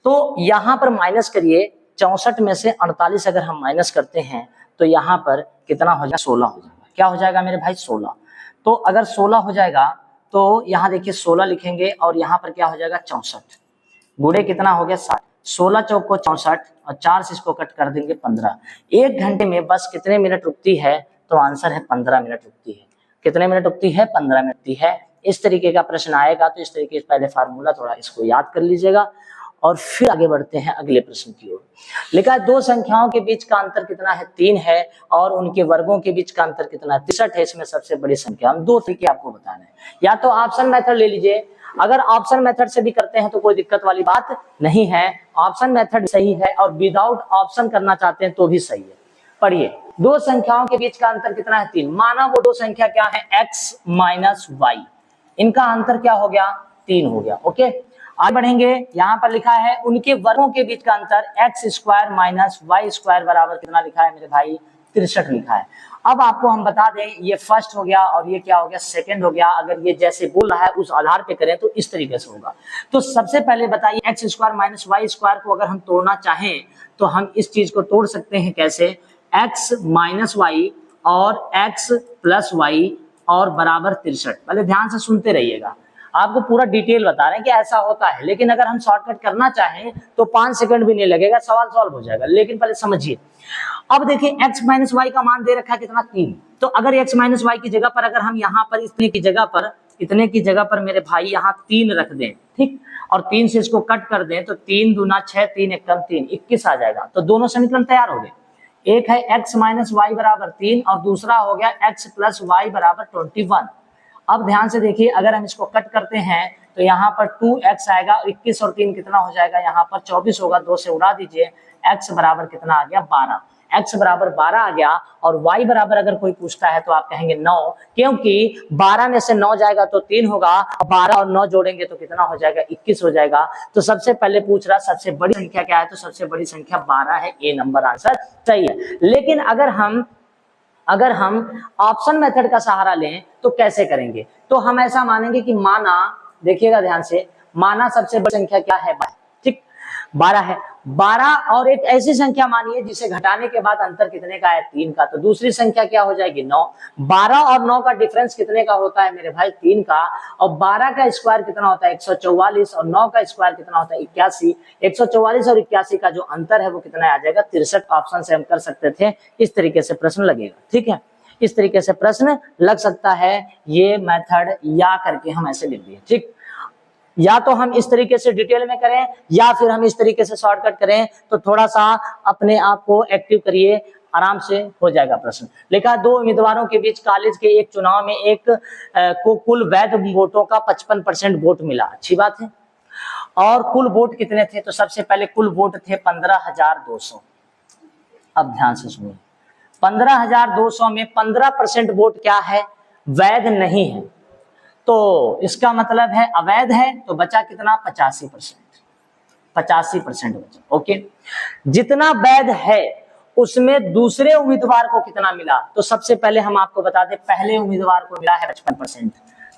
S1: तो यहाँ पर माइनस करिए 64 में से 48 अगर हम माइनस करते हैं तो यहाँ पर कितना हो जाएगा 16 हो जाएगा। क्या हो जाएगा मेरे भाई 16। तो अगर 16 हो जाएगा तो यहाँ देखिए 16 लिखेंगे और यहाँ पर क्या हो जाएगा 64, गुणे कितना हो गया 60, 16 चौक को 64 और 4 से इसको कट कर देंगे 15। 1 घंटे में बस कितने मिनट रुकती है, तो आंसर है 15 मिनट रुकती है। कितने मिनट रुकती है 15 मिनट रुकती है। इस तरीके का प्रश्न आएगा तो इस तरीके से पहले फार्मूला थोड़ा इसको याद कर लीजिएगा और फिर आगे बढ़ते हैं अगले प्रश्न की ओर। लिखा है दो संख्याओं के बीच का अंतर कितना है 3 है और उनके वर्गों के बीच का अंतर कितना है 63 है। इसमें सबसे बड़ी संख्या, हम 2 तरीके आपको बताने हैं, या तो ऑप्शन मेथड ले लीजिए, अगर ऑप्शन मेथड से भी करते हैं तो कोई दिक्कत वाली बात नहीं है, ऑप्शन मेथड सही है, और विदाउट ऑप्शन करना चाहते हैं तो भी सही है। पढ़िए, दो संख्याओं के बीच का अंतर कितना है 3, माना वो दो संख्या क्या है x माइनस वाई, इनका अंतर क्या हो गया 3 हो गया। ओके, आगे बढ़ेंगे, यहाँ पर लिखा है उनके वर्गों के बीच का अंतर x square minus y square बराबर कितना लिखा है मेरे भाई 63 लिखा है। अब आपको हम बता दें ये फर्स्ट हो गया और ये क्या हो गया सेकंड हो गया। अगर ये जैसे बोल रहा है उस आधार पे करें तो इस तरीके से होगा। तो सबसे पहले बताइए x square minus y square को अगर हम तोड़ना चाहें तो हम इस चीज को तोड़ सकते हैं कैसे, एक्स माइनस वाई और एक्स प्लस वाई और बराबर 63। पहले ध्यान से सुनते रहिएगा, आपको पूरा डिटेल बता रहे हैं कि ऐसा होता है, लेकिन अगर हम शॉर्टकट करना चाहें तो 5 सेकंड भी नहीं लगेगा, सवाल सॉल्व हो जाएगा। लेकिन पहले समझिए, अब देखिए x माइनस वाई का मान दे रखा है कितना 3, तो अगर x माइनस वाई की जगह पर अगर हम यहाँ पर इतने की जगह पर मेरे भाई यहाँ 3 रख दें, ठीक, और 3 से इसको कट कर दें तो 3 दूना 6, 3 एक कम 3, 21 आ जाएगा। तो दोनों समीकरण तैयार हो गए, एक है x माइनस वाई बराबर 3 और दूसरा हो गया x प्लस वाई बराबर 21। अब ध्यान से देखिए, अगर हम इसको कट करते हैं तो यहाँ पर 2x आएगा, 21 और 3 कितना हो जाएगा, यहाँ पर 24 होगा, 2 से उड़ा दीजिए, x बराबर कितना आ गया 12, x बराबर 12 आ गया। और y बराबर अगर कोई पूछता है तो आप कहेंगे 9, क्योंकि 12 में से 9 जाएगा तो 3 होगा, 12 और 9 जोड़ेंगे तो कितना हो जाएगा 21 हो जाएगा। तो सबसे पहले पूछ रहा सबसे बड़ी संख्या क्या है, तो सबसे बड़ी संख्या 12 है, ए नंबर आंसर सही है। लेकिन अगर हम ऑप्शन मेथड का सहारा लें तो कैसे करेंगे, तो हम ऐसा मानेंगे कि माना, देखिएगा ध्यान से, माना सबसे बड़ी संख्या क्या है 12, ठीक, 12 है, 12 और एक ऐसी संख्या मानिए जिसे घटाने के बाद अंतर कितने का है 3 का, तो दूसरी संख्या क्या हो जाएगी 9। 12 और 9 का डिफरेंस कितने का होता है मेरे भाई 3 का, और 12 का स्क्वायर कितना होता है 144 और 9 का स्क्वायर कितना होता है 81। 144 और 81 का जो अंतर है वो कितना आ जाएगा 63। ऑप्शन से हम कर सकते थे, इस तरीके से प्रश्न लगेगा, ठीक है, इस तरीके से प्रश्न लग सकता है। ये मेथड या करके हम ऐसे लिख दिए, ठीक। या तो हम इस तरीके से डिटेल में करें या फिर हम इस तरीके से शॉर्टकट करें, तो थोड़ा सा अपने आप को एक्टिव करिए, आराम से हो जाएगा प्रश्न। लिखा, दो उम्मीदवारों के बीच कॉलेज के एक चुनाव में एक को कुल वैध वोटों का 55% वोट मिला, अच्छी बात है। और कुल वोट कितने थे? तो सबसे पहले कुल वोट थे 15,200। अब ध्यान से सुनिए, 15,200 में 15% वोट क्या है? वैध नहीं है। तो इसका मतलब है अवैध है, तो बचा कितना? 85%। 85% बचा, ओके। जितना वैध है उसमें दूसरे उम्मीदवार को कितना मिला? तो सबसे पहले हम आपको बता दें, पहले उम्मीदवार को मिला है 55%,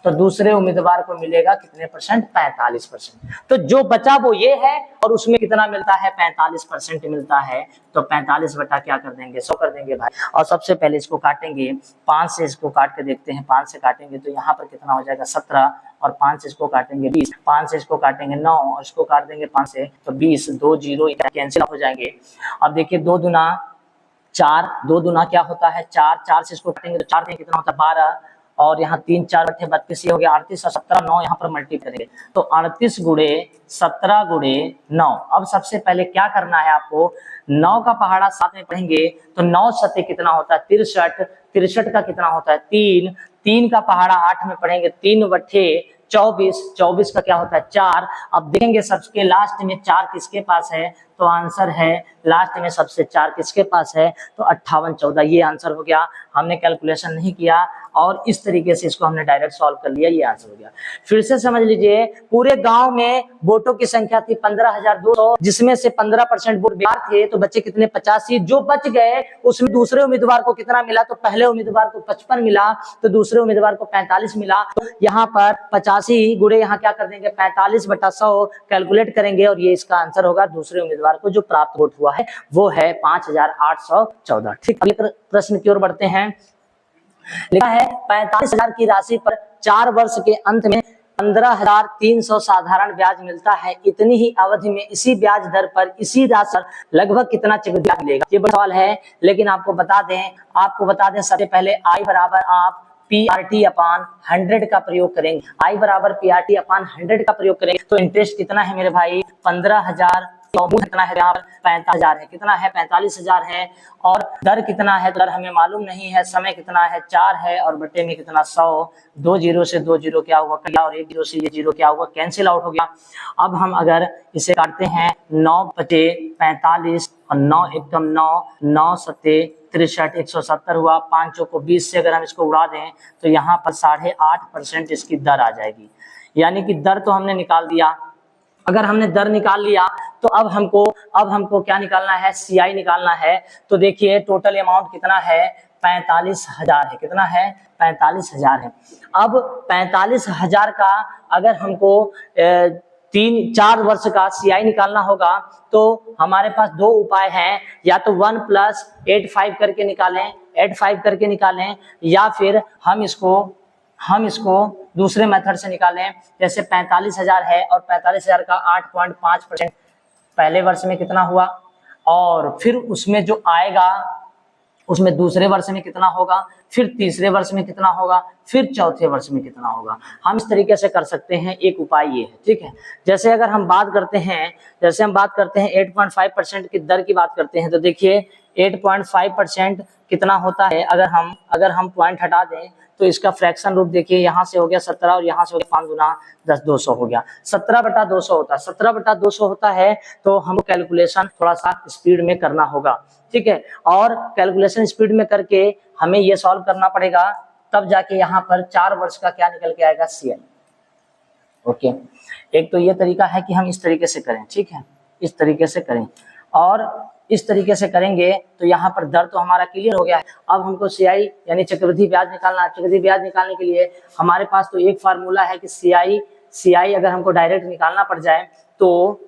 S1: तो दूसरे उम्मीदवार को मिलेगा कितने परसेंट? 45%। तो जो बचा वो ये है, और उसमें कितना मिलता है? 45% मिलता है। तो 45 बटा क्या कर देंगे? 100 कर देंगे भाई। और सबसे पहले इसको काटेंगे, 5 से इसको काट के देखते हैं, 5 से काटेंगे तो यहाँ पर कितना हो जाएगा? 17, और 5 से इसको काटेंगे 20, 5 से इसको काटेंगे 9, और इसको काट देंगे 5 से, तो 20, 2 जीरो कैंसिल हो जाएंगे। अब देखिए 2 दूना 4, 2 दूना क्या होता है? 4, 4 से इसको काटेंगे तो 4 में कितना होता है? 12, और यहाँ 3 4 बटे 32, ये हो गया 38, और 17 9 यहाँ पर मल्टीप्लाई करेंगे तो 38 गुणे 17 गुणे 9। अब सबसे पहले क्या करना है आपको? 9 का पहाड़ा 7 में पढ़ेंगे तो 9 सत्ते कितना होता है? 63, 63 का कितना होता है? 3, 3 का पहाड़ा 8 में पढ़ेंगे, 3 बटे 24, 24 का क्या होता है? 4। अब देखेंगे सबके लास्ट में 4 किसके पास है? तो आंसर है लास्ट में सबसे 4 किसके पास है? तो 58 14, ये आंसर हो गया। हमने कैलकुलेशन नहीं किया और इस तरीके से इसको हमने डायरेक्ट सॉल्व कर लिया, ये आंसर हो गया। फिर से समझ लीजिए, पूरे गांव में वोटों की संख्या थी 15,200, जिसमें से 15% वोट बेकार थे, तो बच्चे कितने? 85। जो बच गए उसमें दूसरे उम्मीदवार को कितना मिला? तो पहले उम्मीदवार को 55 मिला, तो दूसरे उम्मीदवार को 45 मिला। तो यहाँ पर 85 गुणे यहाँ क्या कर देंगे? 45 बटा 100 कैलकुलेट करेंगे, और ये इसका आंसर होगा। दूसरे उम्मीदवार को जो प्राप्त वोट हुआ है वो है 5,814। ठीक, अगले प्रश्न की ओर बढ़ते हैं। लिखा है 45,000 की राशि पर 4 वर्ष के अंत में 15,300 साधारण ब्याज मिलता है। इतनी ही अवधि में इसी ब्याज दर पर इसी राशि पर लगभग कितना चक्रवृद्धि ब्याज मिलेगा? ये बड़ा सवाल है, लेकिन आपको बता दें सबसे पहले I बराबर आप PRT अपान 100 का प्रयोग करेंगे। I बराबर PRT अपान 100 का प्रयोग करेंगे तो इंटरेस्ट कितना है मेरे भाई? 15,000, कितना है यहाँ पर? 45,000 है। कितना है? 45,000 है। और दर कितना है? दर हमें मालूम नहीं है। समय कितना है? 4 है, और बटे में कितना? 100। 2 जीरो से 2 जीरो क्या हुआ? और 1 जीरो से ये जीरो क्या हुआ? कैंसिल आउट हो गया। अब हम अगर इसे काटते हैं, 9 बटे 45 और 9 एकम 9, 9 सत्ते 63, 170 हुआ। 5 चौको 20 से अगर हम इसको उड़ा दें तो यहाँ पर 8.5% इसकी दर आ जाएगी। यानी कि दर तो हमने निकाल दिया। अगर हमने दर निकाल लिया तो अब हमको क्या निकालना है? CI निकालना है। तो देखिए टोटल अमाउंट कितना है? 45,000 है। कितना है? 45,000 है। अब 45,000 का अगर हमको 3-4 वर्ष का CI निकालना होगा तो हमारे पास 2 उपाय हैं। या तो 1 + 85 करके निकालें, 85 करके निकालें, या फिर हम इसको दूसरे मेथड से निकालें। जैसे 45,000 है और 45,000 का 8.5% पहले वर्ष में कितना हुआ, और फिर उसमें जो आएगा उसमें दूसरे वर्ष में कितना होगा, फिर तीसरे वर्ष में कितना होगा, फिर चौथे वर्ष में कितना होगा। हम इस तरीके से कर सकते हैं। एक उपाय ये है, ठीक है। जैसे अगर हम बात करते हैं 8.5% की दर की बात करते हैं, तो देखिए 8.5% कितना होता है? अगर हम पॉइंट हटा दें तो इसका फ्रैक्शन रूप देखिए, यहाँ से हो गया 17 और यहाँ से हो गया 5 गुना 10, 200 हो गया। 17 बटा 200 होता है। 17 बटा 200 होता है तो हमको कैलकुलेशन थोड़ा सा स्पीड में करना होगा, ठीक है। और कैलकुलेशन स्पीड में करके हमें ये सॉल्व करना पड़ेगा, तब जाके यहाँ पर 4 वर्ष का क्या निकल के आएगा? CI। ओके, एक तो ये तरीका है कि हम इस तरीके से करें, ठीक है, इस तरीके से करें, और इस तरीके से करेंगे तो यहाँ पर दर तो हमारा क्लियर हो गया है। अब हमको CI यानी चक्रवृद्धि ब्याज निकालना है। चक्रवृद्धि ब्याज निकालने के लिए हमारे पास तो एक फार्मूला है कि CI अगर हमको डायरेक्ट निकालना पड़ जाए तो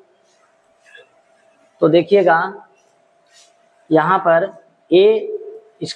S1: देखिएगा यहाँ पर A =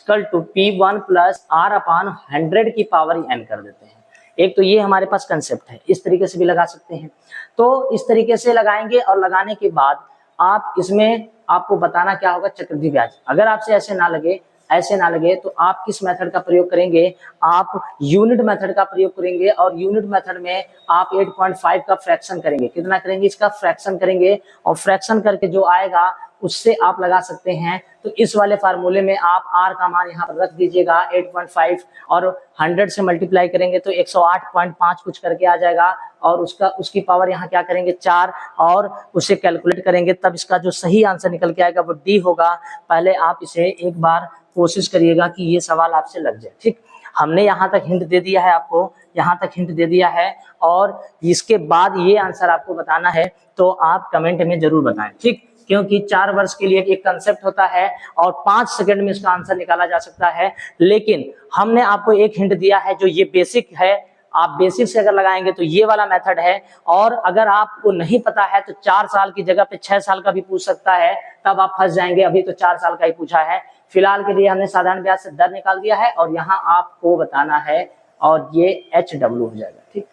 S1: P1 + R/100 की पावर n कर देते हैं। एक तो ये हमारे पास कंसेप्ट है, इस तरीके से भी लगा सकते हैं। तो इस तरीके से लगाएंगे, और लगाने के बाद आप इसमें आपको बताना क्या होगा? चक्रवृद्धि ब्याज। अगर आपसे ऐसे ना लगे ऐसे ना लगे तो आप किस मेथड का प्रयोग करेंगे, आप यूनिट मेथड का प्रयोग करेंगे और यूनिट मेथड में आप 8.5 का फ्रैक्शन करेंगे। कितना करेंगे, इसका फ्रैक्शन करेंगे और फ्रैक्शन करके जो आएगा उससे आप लगा सकते हैं। तो इस वाले फार्मूले में आप r का मान यहाँ पर रख दीजिएगा 8.5 और 100 से मल्टीप्लाई करेंगे तो 108.5 कुछ करके आ जाएगा और उसकी पावर यहाँ क्या करेंगे 4 और उसे कैलकुलेट करेंगे, तब इसका जो सही आंसर निकल के आएगा वो डी होगा। पहले आप इसे एक बार कोशिश करिएगा कि ये सवाल आपसे लग जाए। ठीक, हमने यहाँ तक हिंट दे दिया है, आपको यहाँ तक हिंट दे दिया है और इसके बाद ये आंसर आपको बताना है तो आप कमेंट में जरूर बताएं। ठीक, क्योंकि 4 वर्ष के लिए एक कंसेप्ट होता है और 5 सेकंड में इसका आंसर निकाला जा सकता है, लेकिन हमने आपको एक हिंट दिया है जो ये बेसिक है। आप बेसिक से अगर लगाएंगे तो ये वाला मेथड है और अगर आपको नहीं पता है तो 4 साल की जगह पे 6 साल का भी पूछ सकता है, तब आप फंस जाएंगे। अभी तो 4 साल का ही पूछा है। फिलहाल के लिए हमने साधारण ब्याज से दर निकाल दिया है और यहाँ आपको बताना है और ये HW हो जाएगा। ठीक,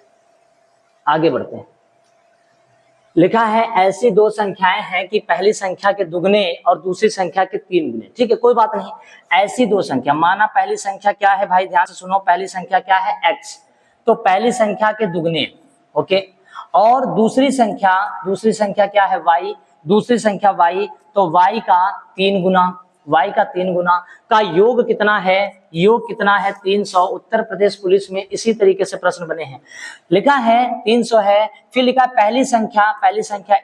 S1: आगे बढ़ते हैं। लिखा है ऐसी दो संख्याएं हैं कि पहली संख्या के दुगने और दूसरी संख्या के 3 गुने। ठीक है, कोई बात नहीं, ऐसी दो संख्या, माना पहली संख्या क्या है भाई, ध्यान से सुनो, पहली संख्या क्या है x, तो पहली संख्या के दुगने, ओके, और दूसरी संख्या क्या है y, दूसरी संख्या y, तो y का 3 गुना, y का 3 गुना का योग कितना है, योग कितना है 300। उत्तर प्रदेश पुलिस में इसी तरीके से प्रश्न बने हैं। लिखा है 300 है, फिर लिखा पहली संख्या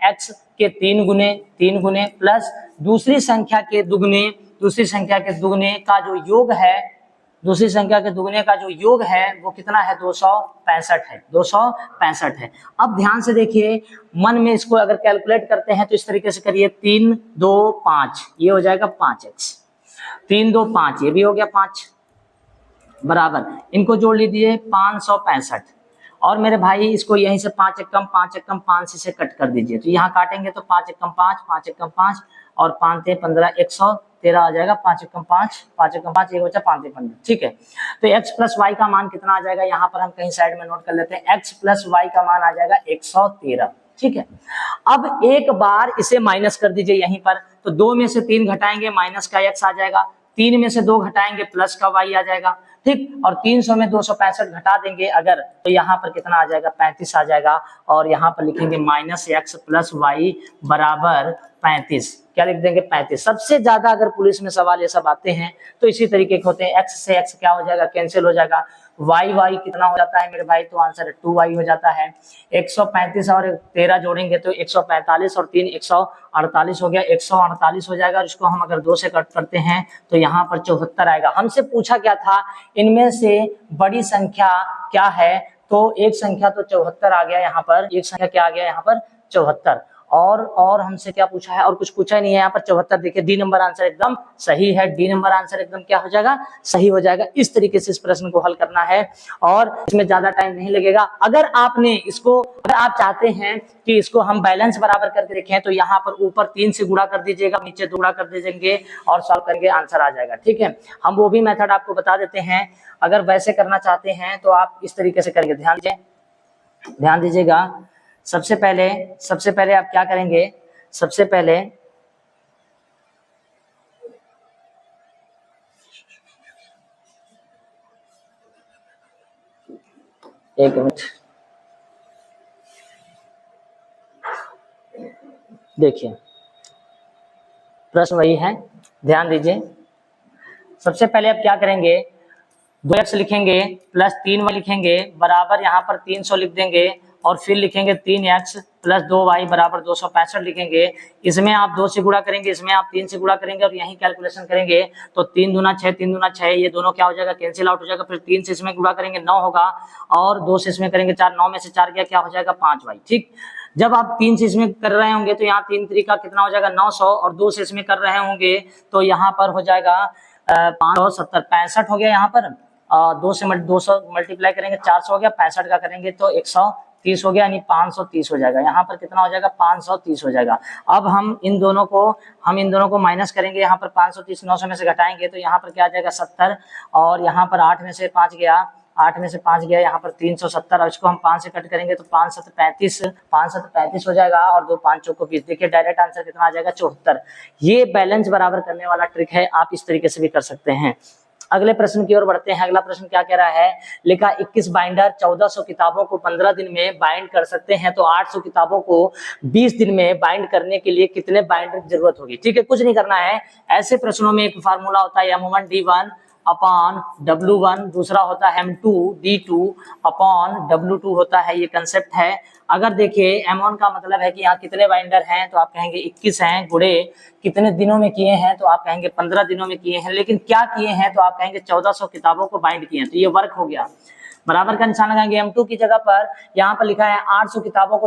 S1: x के 3 गुने प्लस दूसरी संख्या के दुगने का जो योग है, दूसरी संख्या के दुगने का जो योग है वो कितना है 265 है। अब ध्यान से देखिए, मन में इसको अगर कैलकुलेट करते हैं तो इस तरीके से करिए, 3 2 5, ये हो जाएगा 5x, 3 2 5, ये भी हो गया 5 बराबर, इनको जोड़ लीजिए 565। और मेरे भाई इसको यहीं से 5 एकम 5 से कट कर दीजिए, तो यहाँ काटेंगे तो 5 एकम 5 और 5 15, 113 आ जाएगा। 5 एकम 5, एक बचा 5 15। ठीक है, तो x प्लस वाई का मान कितना आ जाएगा, यहाँ पर हम कहीं साइड में नोट कर लेते हैं, x प्लस वाई का मान आ जाएगा 113। ठीक है, अब एक बार इसे माइनस कर दीजिए यहीं पर, तो 2 में से 3 घटाएंगे माइनस का x आ जाएगा, 3 में से 2 घटाएंगे प्लस का y आ जाएगा। ठीक, और 300 में 265 घटा देंगे अगर, तो यहाँ पर कितना आ जाएगा 35 आ जाएगा। और यहाँ पर लिखेंगे माइनस x प्लस वाई बराबर 35, क्या लिख देंगे 35। सबसे ज्यादा अगर पुलिस में सवाल ये सब आते हैं तो इसी तरीके के होते हैं, x से x क्या हो जाएगा, कैंसिल हो जाएगा, y कितना हो जाता है मेरे भाई, तो आंसर 2y हो जाता है। 135 और 13 जोड़ेंगे तो 145 और 3 148 हो गया, 148 हो जाएगा। और इसको हम अगर 2 से कट करते हैं तो यहाँ पर 74 आएगा। हमसे पूछा क्या था, इनमें से बड़ी संख्या क्या है, तो एक संख्या तो 74 आ गया यहाँ पर, एक संख्या क्या आ गया यहाँ पर 74। और हमसे क्या पूछा है, और कुछ पूछा ही नहीं है यहाँ पर 74। देखिए डी नंबर आंसर एकदम सही है, डी नंबर आंसर एकदम क्या हो जाएगा, सही हो जाएगा। इस तरीके से इस प्रश्न को हल करना है और इसमें ज्यादा टाइम नहीं लगेगा। अगर आप चाहते हैं कि इसको हम बैलेंस बराबर करके देखें तो यहाँ पर ऊपर 3 से गुणा कर दीजिएगा, नीचे 2 गुणा कर दीजिएंगे और सॉल्व करेंगे, आंसर आ जाएगा। ठीक है, हम वो भी मेथड आपको बता देते हैं। अगर वैसे करना चाहते हैं तो आप इस तरीके से करेंगे, ध्यान दीजिएगा। सबसे पहले आप क्या करेंगे, सबसे पहले एक मिनट देखिए, प्रश्न वही है, ध्यान दीजिए। सबसे पहले आप क्या करेंगे, 2x लिखेंगे प्लस 3y लिखेंगे बराबर, यहाँ पर 300 लिख देंगे और फिर लिखेंगे 3x प्लस 2y बराबर 265 लिखेंगे। इसमें आप 2 से गुणा करेंगे, इसमें आप 3 से गुणा करेंगे और यही कैलकुलेशन करेंगे तो 3 दूना 6, ये दोनों क्या हो जाएगा, कैंसिल आउट हो जाएगा। फिर 3 से इसमें गुणा करेंगे 9 होगा और 2 से इसमें करेंगे 4, 9 में से 4 गया, क्या हो जाएगा 5y। ठीक, जब आप 3 से इसमें कर रहे होंगे तो यहाँ 3 3 का कितना हो जाएगा 900 और 2 से इसमें कर रहे होंगे तो यहाँ पर हो जाएगा 570, 65 हो गया। यहाँ पर 200 मल्टीप्लाई करेंगे 400 हो गया, 65 का करेंगे तो 130 हो गया, यानी 530 हो जाएगा। यहाँ पर कितना हो जाएगा 530 हो जाएगा। अब हम इन दोनों को माइनस करेंगे, यहाँ पर 530 900 में से घटाएंगे तो यहाँ पर क्या आ जाएगा 70 और यहाँ पर 8 में से 5 गया, 8 में से 5 गया, यहाँ पर 370, और इसको हम 5 से कट करेंगे तो 5 7 35, 5 7 35 हो जाएगा, और 2 5 चौको 20। देखिए डायरेक्ट आंसर कितना आ जाएगा, 74। ये बैलेंस बराबर करने वाला ट्रिक है, आप इस तरीके से भी कर सकते हैं। अगले प्रश्न की ओर बढ़ते हैं। अगला प्रश्न क्या कह रहा है, लिखा 21 बाइंडर 1400 किताबों को 15 दिन में बाइंड कर सकते हैं, तो 800 किताबों को 20 दिन में बाइंड करने के लिए कितने बाइंडर की जरूरत होगी। ठीक है, कुछ नहीं करना है। ऐसे प्रश्नों में एक फार्मूला होता है M1D1 अपॉन W1, दूसरा होता है M2D2 अपॉन W2 होता है, ये कंसेप्ट है। अगर देखिए M1 का मतलब है कि यहाँ कितने बाइंडर हैं, तो आप कहेंगे 21 हैं, गुणे कितने दिनों में किए हैं, तो आप कहेंगे 15 दिनों में किए हैं, लेकिन क्या किए हैं, तो आप कहेंगे 1400 किताबों को बाइंड किए हैं, तो ये वर्क हो गया। बराबर का निशान लगाएंगे। M2 की जगह पर यहाँ पर लिखा है 800 किताबों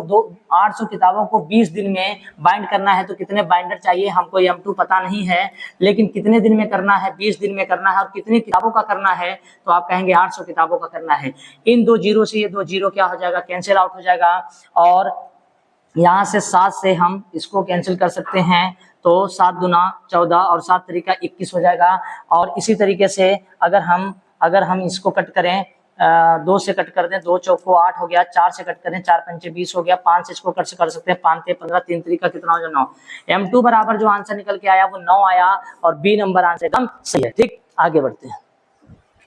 S1: को 20 दिन में बाइंड करना है, तो कितने बाइंडर चाहिए हमको, M2 पता नहीं है, लेकिन कितने दिन में करना है, 20 दिन में करना है, और कितनी किताबों का करना है, तो आप कहेंगे 800 किताबों का करना है। इन 2 जीरो से ये 2 जीरो क्या हो जाएगा, कैंसिल आउट हो जाएगा, और यहाँ से 7 से हम इसको कैंसिल कर सकते हैं, तो 7 दूना 14 और 7 तरीका 21 हो जाएगा। और इसी तरीके से अगर हम इसको कट करें, 2 से कट कर दें, 2 चौको 8 हो गया, 4 से कट करें, 4 पंचे 20 हो गया, 5 से इसको कट कर सकते हैं, 5 ते 15, 3 तरीका कितना हो जाए 9। M2 बराबर जो आंसर निकल के आया वो 9 आया, और बी नंबर आंसर एकदम सही है। ठीक, आगे बढ़ते हैं।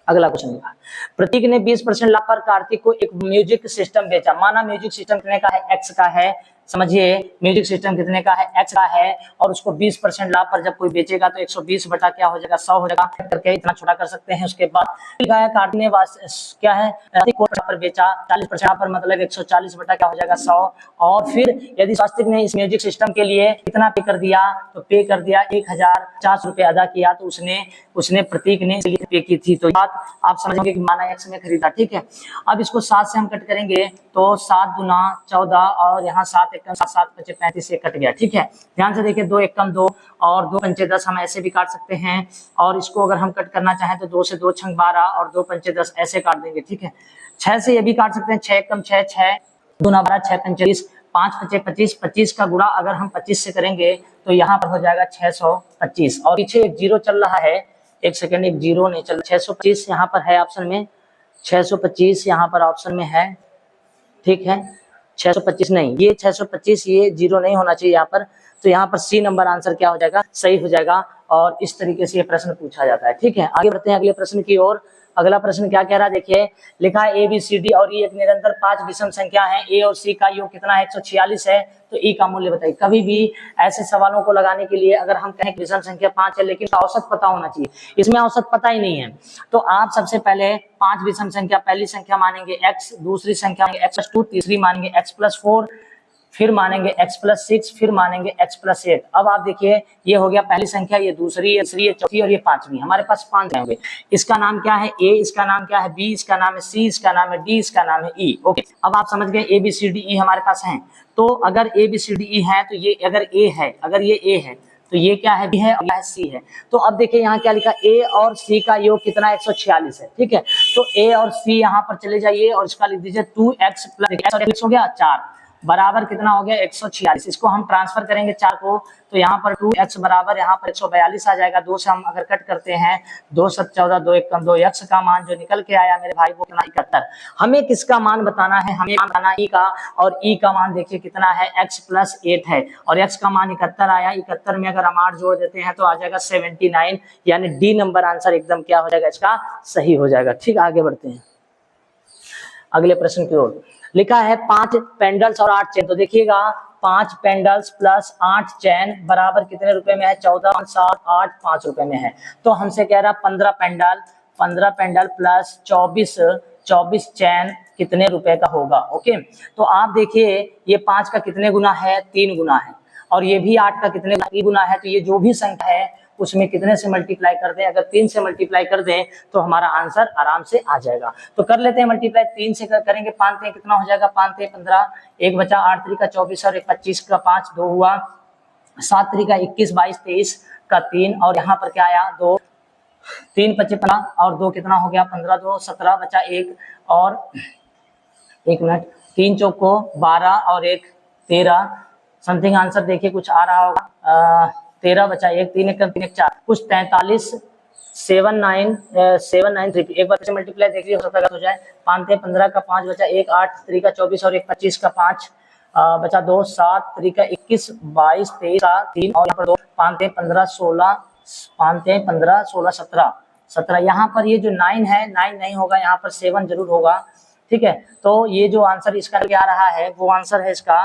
S1: अगला क्वेश्चन लिखा, प्रतीक ने 20% लाभ पर कार्तिक को एक म्यूजिक सिस्टम बेचा। माना म्यूजिक सिस्टम कितने का है, एक्स का है, समझिए म्यूजिक सिस्टम कितने का है, एक्स का है, और उसको 20% लाभ पर जब कोई बेचेगा तो 120 बटा क्या हो जाएगा, 100 हो जाएगा, करके इतना छोटा कर सकते हैं। उसके बाद कार्तिक ने क्या है, पर बेचा 40% पर, मतलब 140 बटा क्या हो जाएगा, 100। और फिर यदि स्वास्तिक ने इस म्यूजिक सिस्टम के लिए कितना पे कर दिया, तो पे कर दिया 1050 रुपए अदा किया, तो उसने प्रतीक ने इसलिए पे की थी। तो बात आप समझेंगे कि माना एक्स में खरीदा। ठीक है, अब इसको 7 से हम कट करेंगे, तो 7 दूना 14, और यहाँ 7 एकम 7, 7 पंचे 35 से कट गया। ठीक है, ध्यान से देखिए, 2 एकम 2 और 2 पंचे 10 हम ऐसे भी काट सकते हैं, और इसको अगर हम कट करना चाहें तो 2 से 2 छंग 12 और 2 पंचे 10 ऐसे काट देंगे। ठीक है, 6 से ये भी काट सकते हैं, 6 एकम 6, 6 दूना 12, 6 पंचे 20, 5 पंचे 25, 25 का गुणा अगर हम 25 से करेंगे तो यहाँ पर हो जाएगा 625, और पीछे एक जीरो चल रहा है, एक सेकंड, एक जीरो नहीं चल, 625 यहाँ पर है ऑप्शन में, 625 यहाँ पर ऑप्शन में है। ठीक है, 625 नहीं, ये 625, ये जीरो नहीं होना चाहिए यहाँ पर, तो यहाँ पर सी नंबर आंसर क्या हो जाएगा, सही हो जाएगा। और इस तरीके से ये प्रश्न पूछा जाता है। ठीक है, आगे बढ़ते हैं अगले प्रश्न की ओर। अगला प्रश्न क्या कह रहा है, देखिए लिखा है ए बी सी डी और ई एक निरंतर 5 विषम संख्या है, ए और सी का योग कितना है, 146 है, तो ई का मूल्य बताइए। कभी भी ऐसे सवालों को लगाने के लिए अगर हम कहें विषम संख्या 5 है, लेकिन औसत पता होना चाहिए, इसमें औसत पता ही नहीं है, तो आप सबसे पहले 5 विषम संख्या, पहली संख्या मानेंगे x, दूसरी संख्या मानेंगे x+2, तीसरी मानेंगे x+4, फिर मानेंगे x+6, फिर मानेंगे x+8। अब आप देखिए, ये हो गया पहली संख्या, ये दूसरी, ये तीसरी, ये चौथी और ये पांचवी, हमारे पास 5 होंगे। इसका नाम क्या है, ए, इसका नाम क्या है, बी, इसका नाम है सी, इसका नाम है डी, इसका नाम है ई। ओके, अब आप समझ गए A B C D E हमारे पास हैं। तो अगर A B C D E है, तो ये अगर ए है, अगर ये ए है, तो ये क्या है, बी है, और यह सी है। तो अब देखिए यहाँ क्या लिखा, ए और सी का योग कितना 146 है। ठीक है, तो ए और सी यहाँ पर चले जाइए और इसका लिख दीजिए 2x + हो गया 4 बराबर कितना हो गया 146। इसको हम ट्रांसफर करेंगे 4 को, तो यहाँ पर 2x बराबर यहाँ पर 142 आ जाएगा। 2 से हम अगर कट करते हैं, 2 7 14, 2 1 कम 2, x का मान जो निकल के आया मेरे भाई वो कितना 71। हमें किसका मान बताना है, हमें बताना ई का, और ई का मान देखिए कितना है, x+8 है, और x का मान 71 आया। 71 में अगर हम 8 जोड़ देते हैं तो आ जाएगा 79, यानी डी नंबर आंसर एकदम क्या हो जाएगा, इसका सही हो जाएगा। ठीक, आगे बढ़ते हैं अगले प्रश्न की ओर। लिखा है 5 पेंडल्स और 8 चेन, तो देखिएगा 5 पेंडल्स प्लस 8 चैन बराबर कितने रुपए में है, 14, 7, 8, 5 रुपए में है। तो हमसे कह रहा 15 पेंडल प्लस 24 चैन कितने रुपए का होगा। ओके, तो आप देखिए ये 5 का कितने गुना है, 3 गुना है, और ये भी 8 का कितने गुना है, तो ये जो भी संख्या है उसमें कितने से मल्टीप्लाई कर दें, अगर 3 से मल्टीप्लाई कर दें तो हमारा आंसर आराम से आ जाएगा। तो कर लेते हैं मल्टीप्लाई, 3 से करेंगे, 5 ते कितना हो जाएगा, 5 ते 15, 1 बचा 8 3 24 और 1 25 का 5, 2 हुआ, 7 3 21 22 23 का 3, और यहाँ पर क्या आया 2, 3 25 15 और 2 कितना हो गया 15, 2 17 बचा 1, और 1 मिनट, 3 चौको 12 और 1 13, समथिंग आंसर देखिए कुछ आ रहा होगा, 13 बचा 1, 3 1 3 1 4, कुछ 43 7933, एक बार से मल्टीप्लाई देख लीजिए, हो सकता है हो जाए। 5 15 का 5 बचा, 1 8 3 का 24 और 1 25 का 5 बचा 2 7 3 का 21 22 23 का 3 और यहाँ पर 2 5 15 16 5 15 16 17 यहाँ पर ये जो 9 है 9 नहीं होगा, यहाँ पर 7 जरूर होगा। ठीक है, तो ये जो आंसर इसका क्या आ रहा है वो आंसर है इसका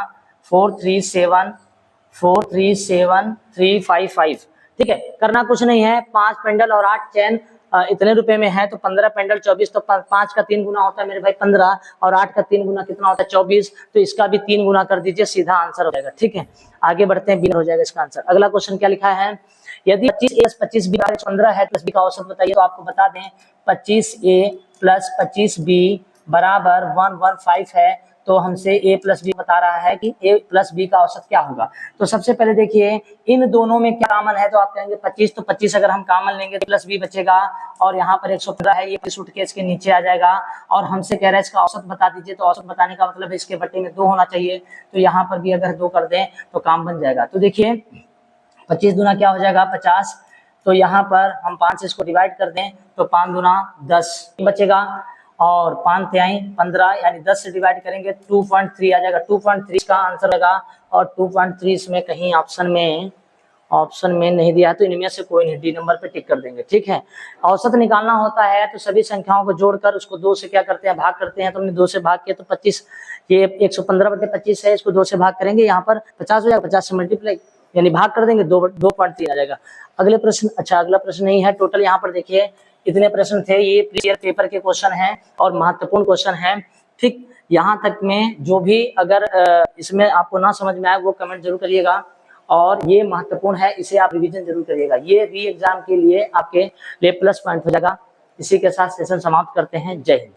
S1: 437,355। ठीक है, करना कुछ नहीं है, 5 पेंडल और 8 चैन इतने रुपए में है तो 15 पेंडल 24, तो 5 का 3 गुना होता है मेरे भाई 15 और 8 का 3 गुना कितना होता है 24, तो इसका भी 3 गुना कर दीजिए, सीधा आंसर हो जाएगा। ठीक है, आगे बढ़ते हैं, बी हो जाएगा इसका आंसर। अगला क्वेश्चन क्या लिखा है, यदि 25A + 25B 15 है, प्लस बी का औसत बताइए। तो आपको बता दें 25A + 25B बराबर 115 है, तो हमसे A + B बता रहा है कि A + B का औसत क्या होगा। तो सबसे पहले देखिए इन दोनों में क्या कॉमन है, तो आप कहेंगे 25, तो 25 अगर हम कॉमन लेंगे तो +B बचेगा और यहाँ पर 115 है, ये सूटकेस के नीचे आ जाएगा और हमसे कह रहा है इसका औसत बता दीजिए। तो औसत बताने का मतलब है इसके बट्टे में 2 होना चाहिए, तो यहाँ पर भी अगर 2 कर दें तो काम बन जाएगा। तो देखिए 25 दूना क्या हो जाएगा 50, तो यहाँ पर हम 5 से इसको डिवाइड कर दें तो 5 दूना 10 बचेगा और 5 तिहाई 15 यानी 10 से डिवाइड करेंगे 2.3 आ जाएगा। 2.3 का आंसर लगा और 2.3 इसमें कहीं ऑप्शन में नहीं दिया, तो इनमें से कोई नहीं, डी नंबर पे टिक कर देंगे। ठीक है, औसत निकालना होता है तो सभी संख्याओं को जोड़कर उसको 2 से क्या करते हैं भाग करते हैं, तो हमने 2 से भाग किया तो 25, ये 115/25 है, इसको 2 से भाग करेंगे यहाँ पर 50 हो जाएगा, 50 से मल्टीप्लाई यानी भाग कर देंगे 2.3 आ जाएगा। अगले प्रश्न, अच्छा अगला प्रश्न नहीं है, टोटल यहाँ पर देखिए इतने प्रश्न थे, ये प्रीवियस पेपर के क्वेश्चन हैं और महत्वपूर्ण क्वेश्चन हैं। ठीक, यहाँ तक में जो भी अगर इसमें आपको ना समझ में आए वो कमेंट जरूर करिएगा और ये महत्वपूर्ण है, इसे आप रिवीजन जरूर करिएगा, ये री एग्जाम के लिए आपके लिए प्लस पॉइंट हो जाएगा। इसी के साथ सेशन समाप्त करते हैं, जय हिंद।